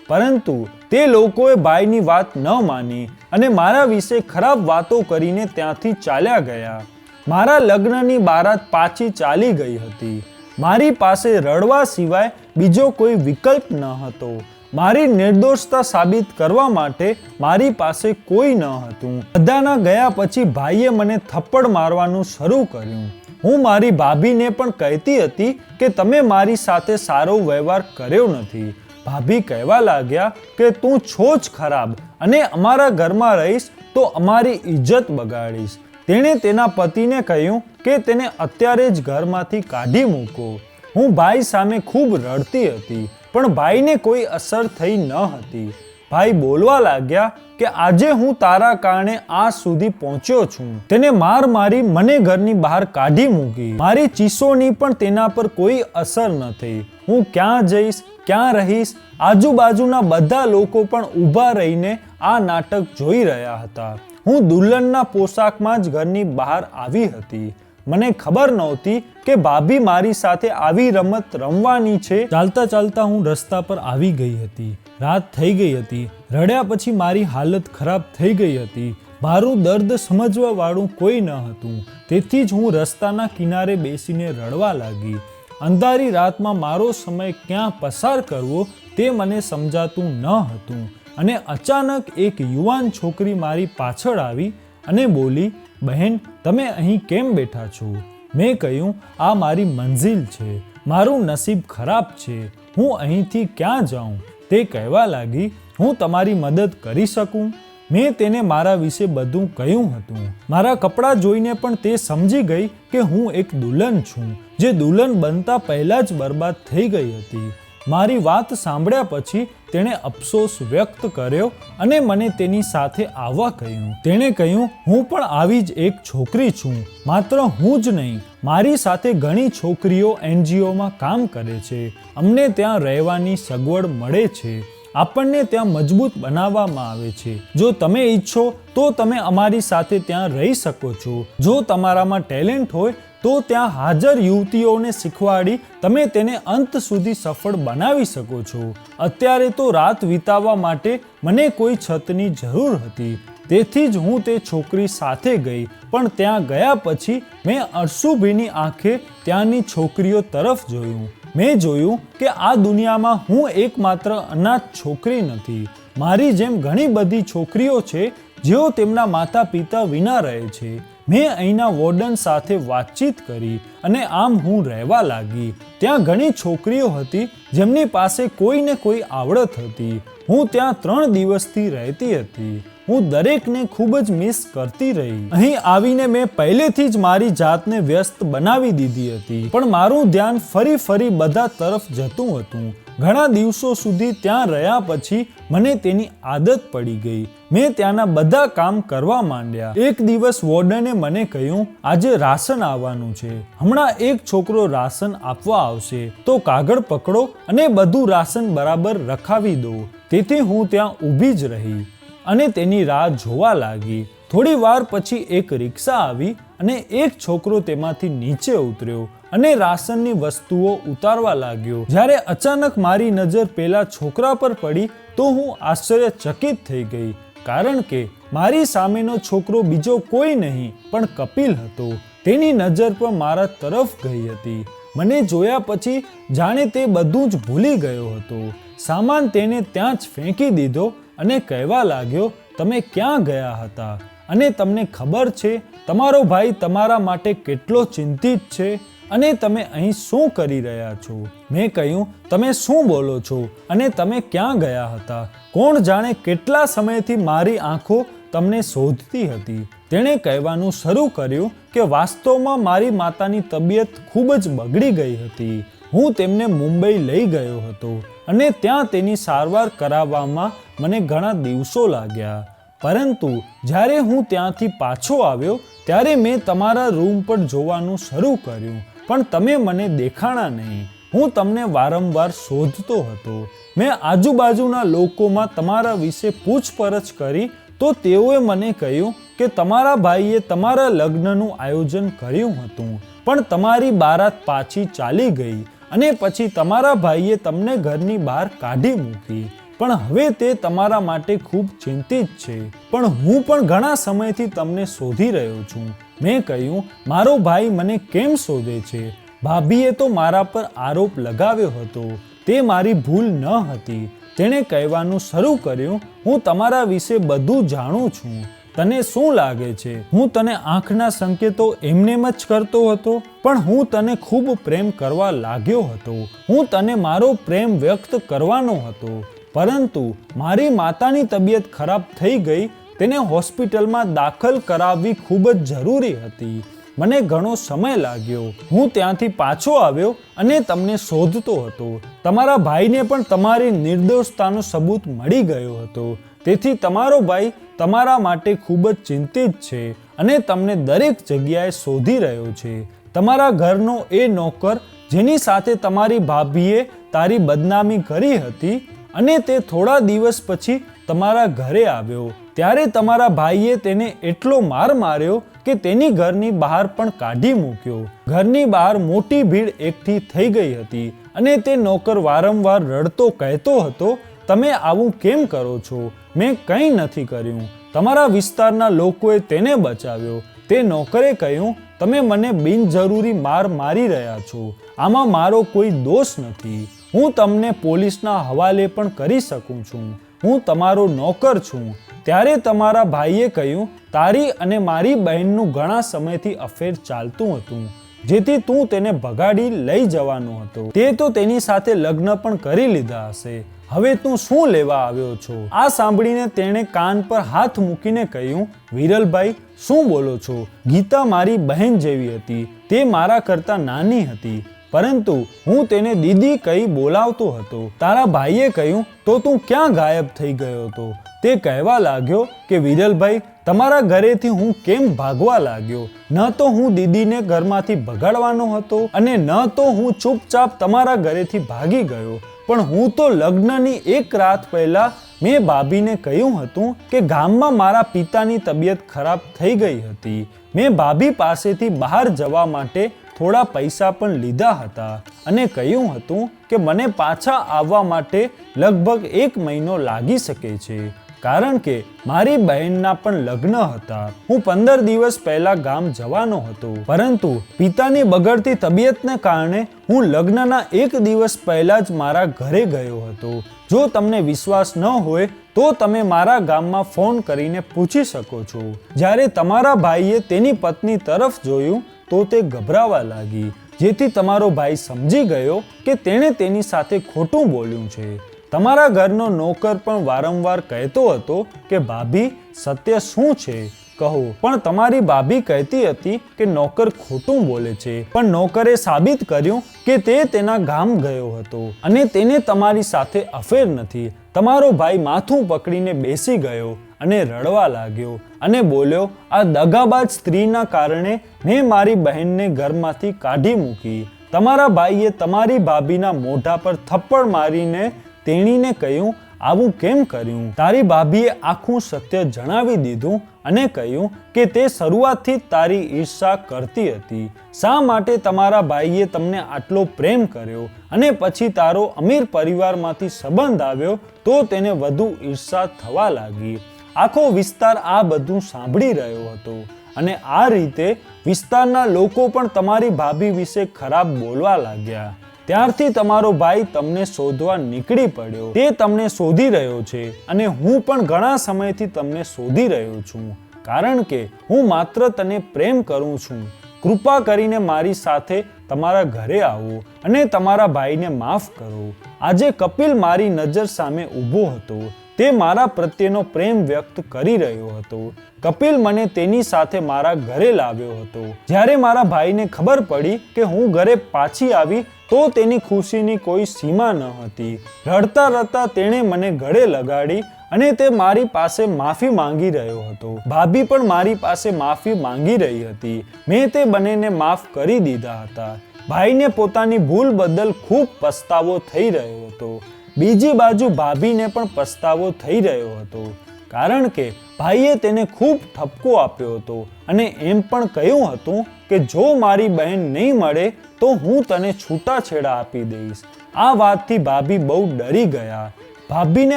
પરંતુ તે લોકોએ ભાઈની વાત ન માની અને મારા વિશે ખરાબ વાતો કરીને ત્યાંથી ચાલ્યા ગયા. મારા લગ્નની બારાત પાછી ચાલી ગઈ હતી. મારી પાસે રડવા સિવાય બીજો કોઈ વિકલ્પ ન હતો. મારી નિર્દોષતા સાબિત કરવા માટે મારી પાસે કોઈ ન હતું. બધાના ગયા પછી ભાઈએ મને થપ્પડ મારવાનું શરૂ કર્યું. હું મારી ભાભીને પણ કહેતી હતી કે તમે મારી સાથે સારો વ્યવહાર કર્યો નથી. ભાભી કહેવા લાગ્યા કે તું છો જ ખરાબ અને અમારા ઘરમાં રહીશ તો અમારી ઇજ્જત બગાડીશ. તેણે તેના પતિને કહ્યું કે તેને અત્યારે જ ઘરમાંથી કાઢી મૂકો. હું ભાઈ સામે ખૂબ રડતી હતી, પણ ભાઈને કોઈ અસર થઈ ન હતી. ભાઈ બોલવા લાગ્યા કે આજે હું તારા કારણે આ સુધી પહોંચ્યો છું. તેને માર મારી મને ઘરની બહાર કાઢી મૂકી. મારી ચીસોની પણ તેના પર કોઈ અસર ન થઈ. હું ક્યાં જઈશ, ક્યાં રહીશ? આજુબાજુના બધા લોકો પણ ઊભા રહીને આ નાટક જોઈ રહ્યા હતા. હું દુલ્હનના પોશાકમાં જ ઘરની બહાર આવી હતી. મને ખબર નહોતી કે ભાભી મારી સાથે આવી રમત રમવાની છે. ચાલતા ચાલતા હું રસ્તા પર આવી ગઈ હતી. રાત થઈ ગઈ હતી. રડ્યા પછી મારી હાલત ખરાબ થઈ ગઈ હતી. મારું દર્દ સમજવા વાળું કોઈ ન હતું. તેથી જ હું રસ્તાના કિનારે બેસીને રડવા લાગી. અંધારી રાતમાં મારો સમય ક્યાં પસાર કરવો તે મને સમજાતું ન હતું. અને અચાનક એક યુવાન છોકરી મારી પાછળ આવી અને બોલી, બહેન, તમે અહીં કેમ બેઠા છો? મેં કહ્યું, આ મારી મંઝિલ છે. મારું નસીબ ખરાબ છે. હું અહીંથી ક્યાં જાઉં? તે કહેવા લાગી, હું તમારી મદદ કરી શકું? મેં તેને મારા વિશે બધું કહ્યું હતું. મારા કપડાં જોઈને પણ તે સમજી ગઈ કે હું એક દુલ્હન છું, જે દુલ્હન બનતા પહેલાં જ બરબાદ થઈ ગઈ હતી. મારી વાત સાંભળ્યા પછી તેણે અફસોસ વ્યક્ત કર્યો અને મને તેની સાથે આવવા કહ્યું. તેણે કહ્યું, હું પણ આવી જ એક છોકરી છું. માત્ર હું જ નહીં, મારી સાથે ઘણી છોકરીઓ NGOમાં કામ કરે છે. અમને ત્યાં રહેવાની સગવડ મળે છે. આપણને ત્યાં મજબૂત બનાવવામાં આવે છે. જો તમે ઈચ્છો તો તમે અમારી સાથે ત્યાં રહી શકો છો. જો તમારામાં ટેલેન્ટ હોય તો ત્યાં હાજર યુવતીઓને શીખવાડી તમે તેને અંત સુધી સફળ બનાવી શકો છો. અત્યારે તો રાત વિતાવવા માટે મને કોઈ છતની જરૂર હતી. તેથી જ હું તે છોકરી સાથે ગઈ. પણ ત્યાં ગયા પછી મેં અરસુભીની આંખે ત્યાંની છોકરીઓ તરફ જોયું. મેં જોયું કે આ દુનિયામાં હું એકમાત્ર અનાથ છોકરી નથી. મારી જેમ ઘણી બધી છોકરીઓ છે જેઓ તેમના માતા પિતા વિના રહે છે. મેં અહીંના વોર્ડન સાથે વાતચીત કરી અને આમ હું રહેવા લાગી. ત્યાં ઘણી છોકરીઓ હતી જેમની પાસે કોઈ ને કોઈ આવડત હતી. હું ત્યાં 3 દિવસથી રહેતી હતી. હું દરેકને ખૂબ જ મિસ કરતી રહી. અહીં આવીને મેં પહેલેથી જ મારી જાતને વ્યસ્ત બનાવી દીધી હતી, પણ મારું ધ્યાન ફરી બધા તરફ જતું હતું. ઘણા દિવસો સુધી ત્યાં રહ્યા પછી મને તેની આદત પડી ગઈ. મેં ત્યાંના બધા કામ કરવા માંડ્યા. એક દિવસ વોર્ડને મને કહ્યું, આજે રાશન આવવાનું છે, હમણાં એક છોકરો રાશન આપવા આવશે, તો કાગળ પકડો અને બધું રાશન બરાબર રખાવી દો. તેથી હું ત્યાં ઊભી જ રહી અને તેની રાહ જોવા લાગી. થોડી વાર પછી એક રિક્ષા આવી અને એક છોકરો તેમાંથી નીચે ઉતર્યો અને રાશનની વસ્તુઓ ઉતારવા લાગ્યો. જ્યારે અચાનક મારી નજર પેલા છોકરા પર પડી તો હું આશ્ચર્યચકિત થઈ ગઈ, કારણ કે મારી સામેનો છોકરો બીજો કોઈ નહીં પણ કપિલ હતો. તેની નજર પણ મારા તરફ ગઈ હતી. મને જોયા પછી જાણે તે બધું જ ભૂલી ગયો હતો. સામાન તેને ત્યાં જ ફેંકી દીધો અને કહેવા લાગ્યો, તમે ક્યાં ગયા હતા અને તમને ખબર છે તમારો ભાઈ તમારા માટે કેટલો ચિંતિત છે અને તમે અહીં શું કરી રહ્યા છો? મેં કહ્યું, તમે શું બોલો છો અને તમે ક્યાં ગયા હતા? કોણ જાણે કેટલા સમયથી મારી આંખો તમને શોધતી હતી. તેણે કહેવાનું શરૂ કર્યું કે વાસ્તવમાં મારી માતાની તબિયત ખૂબ જ બગડી ગઈ હતી. હું તેમને મુંબઈ લઈ ગયો હતો અને ત્યાં તેની સારવાર કરાવવામાં મને ઘણા દિવસો લાગ્યા. પરંતુ જ્યારે હું ત્યાંથી પાછો આવ્યો ત્યારે મેં તમારા રૂમ પર જોવાનું શરૂ કર્યું, પણ તમે મને દેખાણા નહીં. હું તમને વારંવાર શોધતો હતો. મેં આજુબાજુના લોકોમાં તમારા વિશે પૂછપરછ કરી તો તેઓએ મને કહ્યું કે તમારા ભાઈએ તમારા લગ્નનું આયોજન કર્યું હતું, પણ તમારી બારાત પાછી ચાલી ગઈ અને પછી તમારા ભાઈએ તમને ઘરની બહાર કાઢી મૂકી. પણ હવે તે તમારા માટે ખૂબ ચિંતિત છે. પણ હું પણ ઘણા સમયથી તમને શોધી રહ્યો છું. મેં કહ્યું, મારો ભાઈ મને કેમ શોધે છે? ભાભીએ તો મારા પર આરોપ લગાવ્યો હતો. તે મારી ભૂલ ન હતી. તેણે કહેવાનું શરૂ કર્યું, હું તમારા વિશે બધું જાણું છું. તને શું લાગે છે હું તને આંખના સંકેતો એમનેમ જ કરતો હતો? પણ હું તને ખૂબ પ્રેમ કરવા લાગ્યો હતો. હું તને મારો પ્રેમ વ્યક્ત કરવાનો હતો. પરંતુ મારી માતાની તબિયત ખરાબ થઈ ગઈ. તેને હોસ્પિટલમાં દાખલ કરાવવી ખૂબ જ જરૂરી હતી. મને ઘણો સમય લાગ્યો. હું ત્યાંથી પાછો આવ્યો અને તમને શોધતો હતો. તમારા ભાઈને પણ તમારી નિર્દોષતાનો સબૂત મળી ગયો હતો. તેથી તમારો ભાઈ તમારા માટે ખૂબ જ ચિંતિત છે અને તમને દરેક જગ્યાએ શોધી રહ્યો છે. તમારા ઘરનો એ નોકર જેની સાથે તમારી ભાભીએ તારી બદનામી કરી હતી અને તે થોડા દિવસ પછી તમારા ઘરે આવ્યો ત્યારે તમારા ભાઈએ તેને એટલો માર માર્યો કે તેની ઘરની બહાર પણ કાઢી મૂક્યો. ઘરની બહાર મોટી ભીડ એકઠી થઈ ગઈ હતી અને તે નોકર વારંવાર રડતો કહેતો હતો, તમે આવું કેમ કરો છો? મેં કંઈ નથી કર્યું. તમારા વિસ્તારના લોકોએ તેને બચાવ્યો. તે નોકરે કહ્યું, તમે મને બિનજરૂરી માર મારી રહ્યા છો. આમાં મારો કોઈ દોષ નથી. હું તમને પોલીસના હવાલે પણ કરી શકું છું. હું તમારો નોકર છું. ત્યારે તમારા ભાઈએ કહ્યું, તારી અને મારી બહેનનું ઘણા સમયથી અફેર ચાલતું હતું, જેથી તું તેને ભગાડી લઈ જવાનો હતો. તે તો તેની સાથે લગ્ન પણ કરી લીધા હશે. હવે તું શું લેવા આવ્યો છો? આ સાંભળીને તેણે કાન પર હાથ મૂકીને કહ્યું, વિરલભાઈ, શું બોલો છો? ગીતા મારી બહેન જેવી હતી. તે મારા કરતા નાની હતી, પરંતુ હું તેને દીદી કહી બોલાવતો હતો. તારા ભાઈએ કહ્યું, તો તું ક્યાં ગાયબ થઈ ગયો હતો? તે કહેવા લાગ્યો કે વિરલભાઈ, તમારા ઘરેથી હું કેમ ભાગવા લાગ્યો? ન તો હું દીદીને ઘરમાંથી ભગાડવાનો હતો અને ન તો હું ચૂપચાપ તમારા ઘરેથી ભાગી ગયો, પણ હું તો લગ્નની એક રાત પહેલા મેં ભાભીને કહ્યું હતું કે ગામમાં મારા પિતાની તબિયત ખરાબ થઈ ગઈ હતી. મેં ભાભી પાસેથી બહાર જવા માટે થોડા પૈસા પણ લીધા હતા અને કહ્યું હતું કે મને પાછા આવવા માટે લગભગ 1 મહિનો લાગી શકે છે, કારણ કે મારી બહેનના પણ લગ્ન હતા. હું 15 દિવસ પહેલા ગામ જવાનો હતો, પરંતુ પિતાની બગડતી તબિયતને કારણે હું લગ્નના 1 દિવસ પહેલા જ મારા ઘરે ગયો હતો. જો તમને વિશ્વાસ ન હોય તો તમે મારા ગામમાં ફોન કરીને પૂછી શકો છો. જ્યારે તમારા ભાઈએ તેની પત્ની તરફ જોયું તો તે ગભરાવા લાગી, જેથી તમારો ભાઈ સમજી ગયો કે તેણે તેની સાથે ખોટું બોલ્યું છે. તમારા ઘરનો નોકર પણ વારંવાર કહેતો હતો કે ભાભી, સત્ય શું છે? કહો. પણ તમારી ભાભી કહેતી હતી કે નોકર ખોટું બોલે છે, પણ નોકરે સાબિત કર્યું કે તે તેના ગામ ગયો હતો અને તેને તમારી સાથે અફેર નથી. તમારો ભાઈ માથું પકડીને બેસી ગયો અને રડવા લાગ્યો અને બોલ્યો, આ દગાબાજ સ્ત્રીના કારણે મેં મારી બહેનને ઘરમાંથી કાઢી મૂકી. તમારા ભાઈએ તમારી ભાભીના મોઢા પર થપ્પડ મારીને તેણીને કહ્યું, આવું કેમ કર્યું? તારી ભાભીએ આખું સત્ય જણાવી દીધું અને કહ્યું કે તે શરૂઆતથી જ તારી ઈર્ષા કરતી હતી. શા માટે તમારા ભાઈએ તમને આટલો પ્રેમ કર્યો અને પછી તારો અમીર પરિવારમાંથી સંબંધ આવ્યો તો તેને વધુ ઈર્ષા થવા લાગી. આખો વિસ્તાર આ બધું સાંભળી રહ્યો હતો અને આ રીતે વિસ્તારના લોકો પણ તમારી ભાભી વિશે ખરાબ બોલવા લાગ્યા. ત્યારથી તમારો ભાઈ તમને શોધવા નીકળી પડ્યો. તે તમને શોધી રહ્યો છે અને હું પણ ઘણા સમયથી તમને શોધી રહ્યો છું, કારણ કે હું માત્ર તને પ્રેમ કરું છું. કૃપા કરીને મારી સાથે તમારા ઘરે આવો અને તમારા ભાઈને માફ કરો. આજે કપિલ મારી નજર સામે ઊભો હતો. તે મારા પ્રત્યેનો પ્રેમ વ્યક્ત કરી રહ્યો હતો. કપિલ મને તેની સાથે મારા ઘરે લાવ્યો હતો. જ્યારે મારા ભાઈને ખબર પડી કે હું ઘરે પાછી આવી તો તેની ખુશીની કોઈ સીમા ન હતી. રડતા રડતા તેણે મને ગળે લગાડી અને તે મારી પાસે માફી માંગી રહ્યો હતો. ભાભી પણ મારી પાસે માફી માંગી રહી હતી. મેં તે બંનેને માફ કરી દીધા હતા. ભાઈને પોતાની ભૂલ બદલ ખૂબ પસ્તાવો થઈ રહ્યો હતો. બીજી બાજુ ભાભીને પણ પસ્તાવો થઈ રહ્યો હતો, કારણ કે ભાઈએ તેને ખૂબ ઠપકો આપ્યો હતો અને એમ પણ કહ્યું હતું કે જો મારી બહેન નહીં મળે તો હું તને છૂટાછેડા આપી દઈશ. આ વાતથી ભાભી બહુ ડરી ગયા. ભાભીને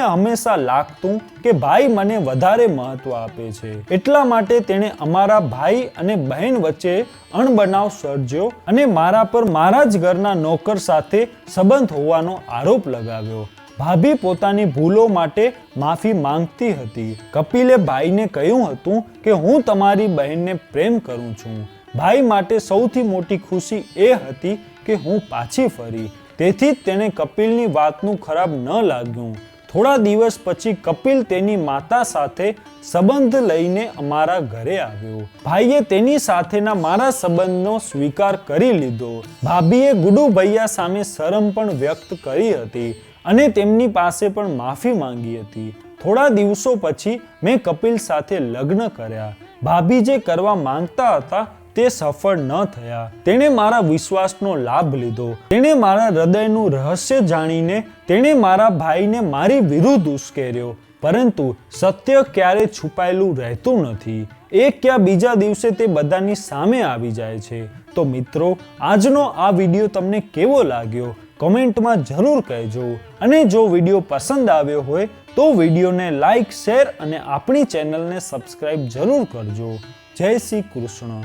હંમેશા લાગતું કે ભાઈ મને વધારે મહત્વ આપે છે, એટલા માટે તેણે અમારા ભાઈ અને બહેન વચ્ચે અણબનાવ સર્જ્યો અને મારા પર મારા જ ઘરના નોકર સાથે સંબંધ હોવાનો આરોપ લગાવ્યો. ભાભી પોતાની ભૂલો માટે માફી માંગતી હતી. કપિલે ભાઈને કહ્યું હતું કે હું તમારી બહેનને પ્રેમ કરું છું. ભાઈ માટે સૌથી મોટી ખુશી એ હતી કે હું પાછી ફરી. તેથી જ તેને કપિલની વાતનું ખરાબ ન લાગ્યું. થોડા દિવસ પછી કપિલ તેની માતા સાથે સંબંધ લઈને અમારા ઘરે આવ્યો. ભાઈએ તેની સાથેના મારા સંબંધનો સ્વીકાર કરી લીધો. ભાભીએ ગુડુ ભૈયા સામે શરમ પણ વ્યક્ત કરી હતી અને તેમની પાસે પણ માફી માંગી હતી. થોડા દિવસો પછી મેં કપિલ સાથે લગ્ન કર્યા. ભાભી જે કરવા માંગતા હતા તે સફળ ન થયા. તેણે મારા વિશ્વાસનો લાભ લીધો. તેણે મારા હૃદયનું રહસ્ય જાણીને તેણે મારા ભાઈને મારી વિરુદ્ધ ઉશ્કેર્યો. પરંતુ સત્ય ક્યારે છુપાયેલું રહેતું નથી. એક યા બીજા દિવસે તે બધાની સામે આવી જાય છે. તો મિત્રો, આજનો આ વિડીયો તમને કેવો લાગ્યો કોમેન્ટમાં જરૂર કહેજો. અને જો વિડીયો પસંદ આવ્યો હોય તો વિડીયોને લાઈક, શેર અને આપણી ચેનલને સબસ્ક્રાઇબ જરૂર કરજો. જય શ્રી કૃષ્ણ.